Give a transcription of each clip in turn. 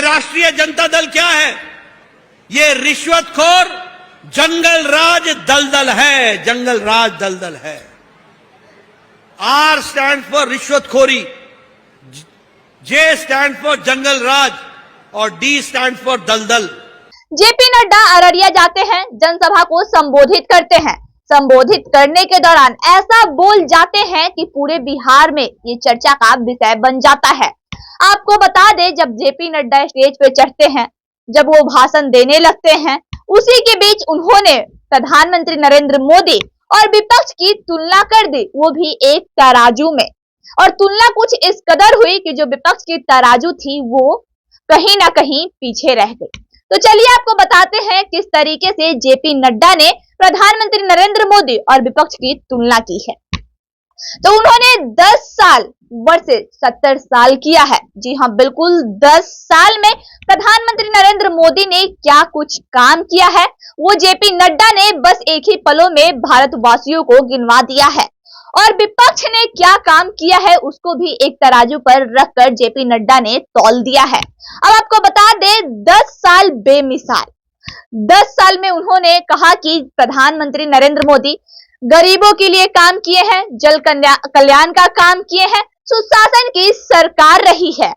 राष्ट्रीय जनता दल क्या है? ये रिश्वतखोर जंगल राज दलदल है, जंगल राज दलदल है। आर स्टैंड फॉर रिश्वतखोरी, जे स्टैंड फॉर जंगल राज और डी स्टैंड फॉर दलदल। जेपी नड्डा अररिया जाते हैं, जनसभा को संबोधित करते हैं। संबोधित करने के दौरान ऐसा बोल जाते हैं कि पूरे बिहार में ये चर्चा का विषय बन जाता है। आपको बता दें, जब जेपी नड्डा स्टेज पे चढ़ते हैं, जब वो भाषण देने लगते हैं, उसी के बीच उन्होंने प्रधानमंत्री नरेंद्र मोदी और विपक्ष की तुलना कर दी, वो भी एक तराजू में। और तुलना कुछ इस कदर हुई कि जो विपक्ष की तराजू थी वो कहीं ना कहीं पीछे रह गई। तो चलिए आपको बताते हैं किस तरीके से जेपी नड्डा ने प्रधानमंत्री नरेंद्र मोदी और विपक्ष की तुलना की है। तो उन्होंने 10 साल वर्सेस 70 साल किया है। जी हाँ, बिल्कुल 10 साल में प्रधानमंत्री नरेंद्र मोदी ने क्या कुछ काम किया है, वो जेपी नड्डा ने बस एक ही पलों में भारतवासियों को गिनवा दिया है। और विपक्ष ने क्या काम किया है उसको भी एक तराजू पर रखकर जेपी नड्डा ने तौल दिया है। अब आपको बता दें, 10 साल बेमिसाल। 10 साल में उन्होंने कहा कि प्रधानमंत्री नरेंद्र मोदी गरीबों के लिए काम किए हैं, जल कल्याण का काम किए हैं, सुशासन की सरकार रही है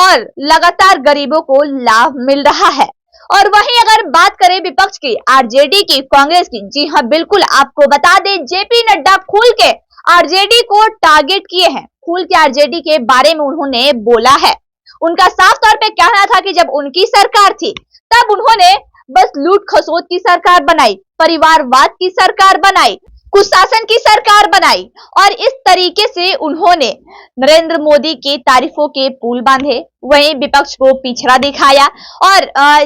और लगातार गरीबों को लाभ मिल रहा है। और वहीं अगर बात करें विपक्ष की, आरजेडी की, कांग्रेस की, जी हाँ बिल्कुल आपको बता दें, जेपी नड्डा खुल के आरजेडी को टारगेट किए हैं। खुल के आरजेडी के बारे में उन्होंने बोला है। उनका साफ तौर पे कहना था कि जब उनकी सरकार थी तब उन्होंने बस लूट खसोट की सरकार बनाई, परिवारवाद की सरकार बनाई, कुशासन की सरकार बनाई और इस तरीके से उन्होंने नरेंद्र मोदी की तारीफों के पुल बांधे, वहीं विपक्ष को पिछड़ा दिखाया। और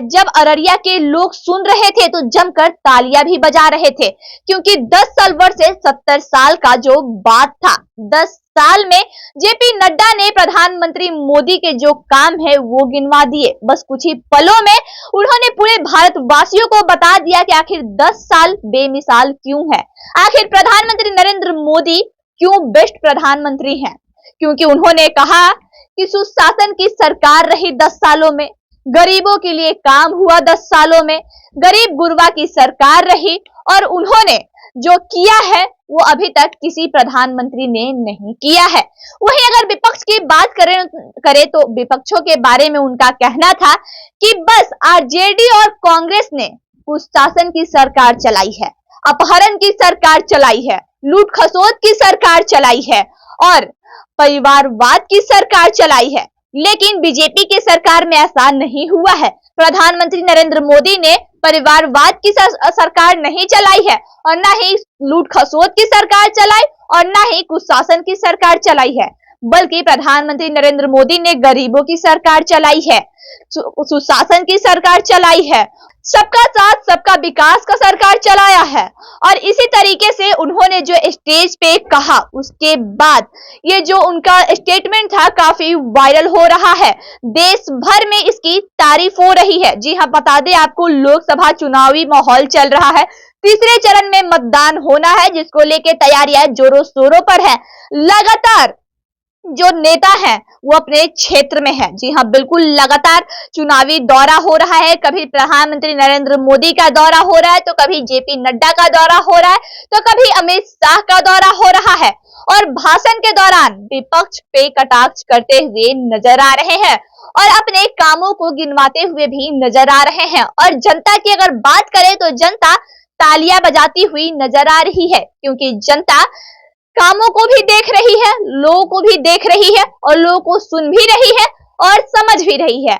जब अररिया के लोग सुन रहे थे तो जमकर तालियां भी बजा रहे थे, क्योंकि 10 साल वर्सेस 70 साल का जो बात था, 10 साल में जेपी नड्डा ने प्रधानमंत्री मोदी के जो काम है वो गिनवा दिए। बस कुछ ही पलों में उन्होंने पूरे भारतवासियों को बता दिया कि आखिर 10 साल बेमिसाल क्यों है, आखिर प्रधानमंत्री नरेंद्र मोदी क्यों बेस्ट प्रधानमंत्री हैं। क्योंकि उन्होंने कहा कि सुशासन की सरकार रही 10 सालों में, गरीबों के लिए काम हुआ 10 सालों में, गरीब गुरबा की सरकार रही और उन्होंने जो किया है वो अभी तक किसी प्रधानमंत्री ने नहीं किया है। वहीं अगर विपक्ष की बात करें तो विपक्षों के बारे में उनका कहना था कि बस आरजेडी और कांग्रेस ने कुशासन की सरकार चलाई है, अपहरण की सरकार चलाई है, लूट खसोट की सरकार चलाई है और परिवारवाद की सरकार चलाई है। लेकिन बीजेपी की सरकार में ऐसा नहीं हुआ है। प्रधानमंत्री नरेंद्र मोदी ने परिवारवाद की सरकार नहीं चलाई है और ना ही लूट खसोट की सरकार चलाई और ना ही कुशासन की सरकार चलाई है, बल्कि प्रधानमंत्री नरेंद्र मोदी ने गरीबों की सरकार चलाई है, सुशासन की सरकार चलाई है, सबका साथ सबका विकास का सरकार चलाया है। और इसी तरीके से उन्होंने जो स्टेज पे कहा, उसके बाद ये जो उनका स्टेटमेंट था काफी वायरल हो रहा है, देश भर में इसकी तारीफ हो रही है। जी हाँ, बता दें आपको, लोकसभा चुनावी माहौल चल रहा है, तीसरे चरण में मतदान होना है, जिसको लेके तैयारियां जोरों शोरों पर है। लगातार जो नेता है वो अपने क्षेत्र में है। जी हाँ बिल्कुल, लगातार चुनावी दौरा हो रहा है, कभी प्रधानमंत्री नरेंद्र मोदी का दौरा हो रहा है, तो कभी जेपी नड्डा का दौरा हो रहा है, तो कभी अमित शाह का दौरा हो रहा है। और भाषण के दौरान विपक्ष पे कटाक्ष करते हुए नजर आ रहे हैं और अपने कामों को गिनवाते हुए भी नजर आ रहे हैं। और जनता की अगर बात करें तो जनता तालियां बजाती हुई नजर आ रही है, क्योंकि जनता कामों को भी देख रही है, लोगों को भी देख रही है और लोगों को सुन भी रही है और समझ भी रही है।